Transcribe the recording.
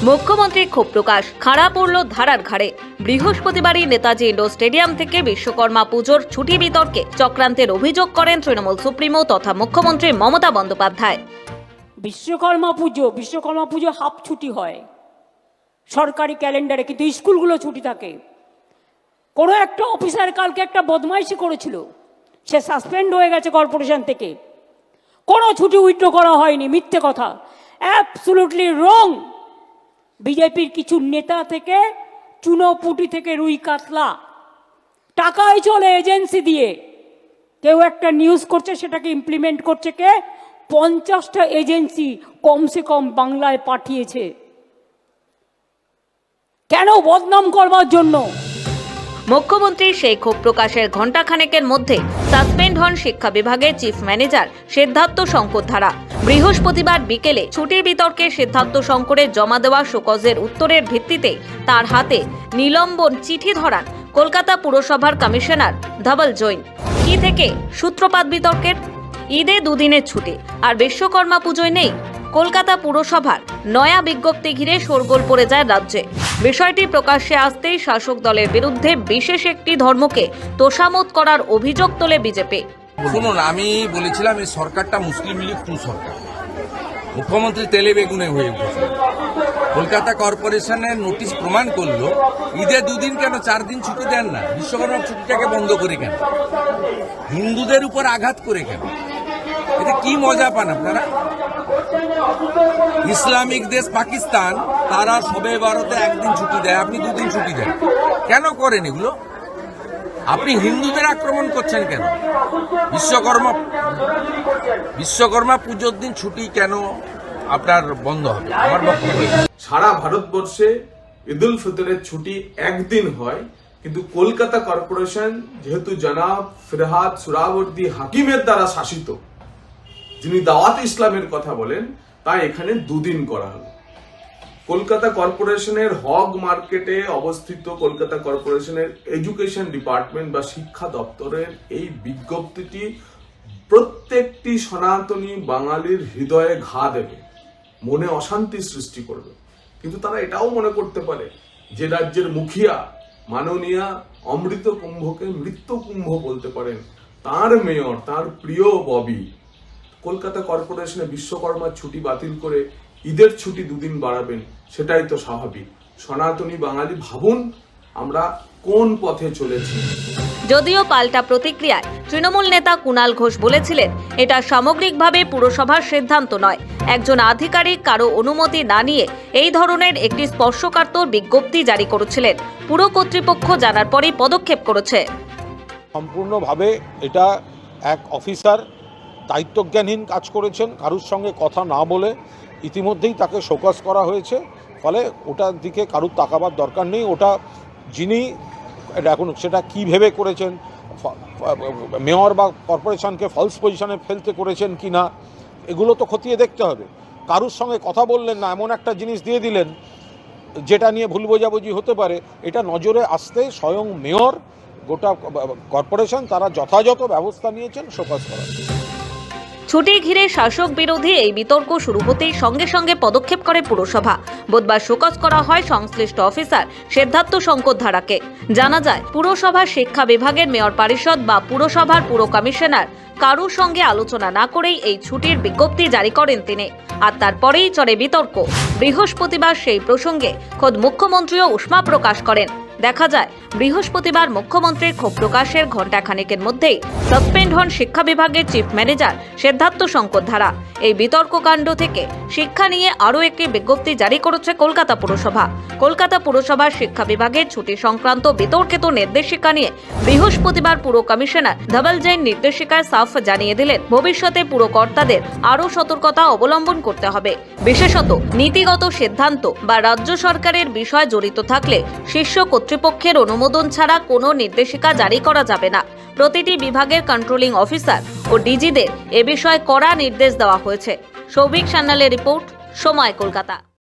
মুখ্যমন্ত্রীর ক্ষোভ প্রকাশ, খাড়া পড়ল ধারার ঘাড়ে। বৃহস্পতিবারই নেতাজি ইন্ডোর স্টেডিয়াম থেকে বিশ্বকর্মা পুজোর ছুটি বিতর্কে চক্রান্তের অভিযোগ করেন তৃণমূল সুপ্রিমো তথা মুখ্যমন্ত্রী মমতা বন্দ্যোপাধ্যায়। বিশ্বকর্মা পুজো হাফ ছুটি হয় সরকারি ক্যালেন্ডারে, কিন্তু স্কুলগুলো ছুটি থাকে। কোনো একটা অফিসার কালকে একটা বদমাইশি করেছিল, সে সাসপেন্ড হয়ে গেছে কর্পোরেশন থেকে। কোনো ছুটি উইথড্র করা হয়নি, মিথ্যে কথা, অ্যাবসলিউটলি রং। বিজেপির কিছু নেতা থেকে চুনোপুটি থেকে রুই কাতলা টাকায় চলে এজেন্সি দিয়ে। কেউ একটা নিউজ করছে, সেটাকে ইমপ্লিমেন্ট করছে কে? 50টা এজেন্সি কমসে কম বাংলায় পাঠিয়েছে। কেন? বদনাম করবার জন্য। মুখ্যমন্ত্রী সেই ক্ষোভ প্রকাশের ঘণ্টাখানেকের মধ্যে সাসপেন্ড হন শিক্ষা বিভাগের চিফ ম্যানেজার সিদ্ধার্থ শঙ্কর ধারা। বৃহস্পতিবার বিকেলে ছুটির বিতর্কে সিদ্ধার্থ শঙ্করের জমা দেওয়া শোকজের উত্তরের ভিত্তিতে তার হাতে নিলম্বন চিঠি ধরান কলকাতা পুরসভার কমিশনার ধবল জৈন। কি থেকে সূত্রপাত বিতর্কের? ঈদে দুদিনের ছুটি আর বিশ্বকর্মা পুজোয় নেই। কলকাতা পুরসভার নয়া বিজ্ঞপ্তি ঘিরে শোরগোল পড়ে যায় রাজ্যে। বিষয়টি প্রকাশ্যে আসতেই শাসক দলের বিরুদ্ধে বিশেষ একটি ধর্মকে তোষামোদ করার অভিযোগ তোলে বিজেপি। শুনুন, আমি বলেছিলাম এই সরকারটা মুসলিম লীগ সরকার। মুখ্যমন্ত্রী তেলে বেগুনে হয়ে উঠেছে। কলকাতা কর্পোরেশনের নোটিশ প্রমাণ করলো ঈদে দুদিন কেন 4 দিন ছুটি দেন না? বিশ্বকর্মা ছুটিটাকে বন্ধ করে কেন? হিন্দুদের উপর আঘাত করে কেন? এতে কি মজা পান আপনারা? ইসলামিক দেশ পাকিস্তান, তারা সবে ভারতে 1 দিন ছুটি দেয়, আপনি 2 দিন ছুটি দেন। কেন করেন এগুলো? আপনি হিন্দুদের আক্রমণ করছেন কেন? বিশ্বকর্মা পুজোর দিন ছুটি কেন আপনার বন্ধ হবে? আমার বক্তব্য সারা ভারতবর্ষে ঈদ উল ফিতরের ছুটি 1 দিন হয়, কিন্তু কলকাতা কর্পোরেশন যেহেতু জনাব ফিরহাদ সুরাবর্দী হাকিমের দ্বারা শাসিত, যিনি দাওয়াত ইসলামের কথা বলেন, তাই এখানে 2 দিন করা হলো। কলকাতা কর্পোরেশনের হগ মার্কেটে অবস্থিত কলকাতা কর্পোরেশনের এডুকেশন ডিপার্টমেন্ট বা শিক্ষা দপ্তরের এই বিজ্ঞপ্তিটি প্রত্যেকটি সনাতনী বাঙালির হৃদয়ে ঘা দেবে, মনে অশান্তি সৃষ্টি করবে। কিন্তু তারা এটাও মনে করতে পারে যে রাজ্যের মুখিয়া মাননীয়া অমৃত কুম্ভকে মৃত্যু কুম্ভ বলতে পারেন, তার মেয়র, তার প্রিয় ববি কলকাতা কর্পোরেশনে বিশ্বকর্মার ছুটি বাতিল করে ঈদের ছুটি 2 দিন বাড়াবেন, সেটাই তো স্বাভাবিক। সনাতনী বাঙালি ভাবুন আমরা কোন পথে চলেছি। যদিও পাল্টা প্রতিক্রিয়ায় তৃণমূল নেতা কুণাল ঘোষ বলেছিলেন, এটা সামগ্রিকভাবে পুরসভার সিদ্ধান্ত নয়। একজন আধিকারিক কারো অনুমতি না নিয়ে এই ধরনের একটি স্পর্শকাতর বিজ্ঞপ্তি জারি করেছিলেন। পুর কর্তৃপক্ষ জানার পরেই পদক্ষেপ করেছে। সম্পূর্ণভাবে এটা এক অফিসার দায়িত্বজ্ঞানহীন কাজ করেছেন, কারুর সঙ্গে কথা না বলে ইতিমধ্যেই তাকে শোকজ করা হয়েছে। ফলে ওটার দিকে কারুর তাকাবার দরকার নেই। ওটা যিনি এখন সেটা কী ভেবে করেছেন, মেয়র বা কর্পোরেশনকে ফলস পজিশনে ফেলতে করেছেন কি না, এগুলো তো খতিয়ে দেখতে হবে। কারুর সঙ্গে কথা বললেন না, এমন একটা জিনিস দিয়ে দিলেন যেটা নিয়ে ভুল বোঝাবুঝি হতে পারে। এটা নজরে আসতে স্বয়ং মেয়র, গোটা কর্পোরেশন তারা যথাযথ ব্যবস্থা নিয়েছেন শোকজ করার। ছুটি ঘিরে শাসক বিরোধী এই বিতর্ক শুরু হতেই সঙ্গে সঙ্গে পদক্ষেপ করে পুরসভা। বুধবার শোকজ করা হয় সংশ্লিষ্ট অফিসার সিদ্ধার্থ শঙ্কর ধারাকে। জানা যায়, পুরসভার শিক্ষা বিভাগের মেয়র পরিষদ বা পুরসভার পুর কমিশনার কারুর সঙ্গে আলোচনা না করেই এই ছুটির বিজ্ঞপ্তি জারি করেন তিনি। আর তারপরেই চলে বিতর্ক। বৃহস্পতিবার সেই প্রসঙ্গে খোদ মুখ্যমন্ত্রীও উষ্মা প্রকাশ করেন। দেখা যায়, বৃহস্পতিবার মুখ্যমন্ত্রীর ক্ষোভ প্রকাশের ঘণ্টাখানেকের মধ্যেই সাসপেন্ড হন শিক্ষা বিভাগের চিফ ম্যানেজার সিদ্ধার্থ শঙ্কর ধারা। এই বিতর্ককাণ্ড থেকে শিক্ষা নিয়ে আরও একটি বিজ্ঞপ্তি জারি করেছে কলকাতা পুরসভা। কলকাতা পুরসভার শিক্ষা বিভাগের ছুটি সংক্রান্ত বিতর্কিত নির্দেশিকা নিয়ে বৃহস্পতিবার পুর কমিশনার ধবল জৈন নির্দেশিকায় সাফ জানিয়ে দিলেন, ভবিষ্যতে পুরকর্তাদের আরও সতর্কতা অবলম্বন করতে হবে। বিশেষত নীতিগত সিদ্ধান্ত বা রাজ্য সরকারের বিষয় জড়িত থাকলে শীর্ষ কর্তৃপক্ষের অনুমোদন ছাড়া কোনো নির্দেশিকা জারি করা যাবে না। প্রতিটি বিভাগের কন্ট্রোলিং অফিসার ও ডিজিদের এ বিষয়ে কড়া নির্দেশ দেওয়া হয়েছে। সৌভিক সান্যালের রিপোর্ট, সময়, কলকাতা।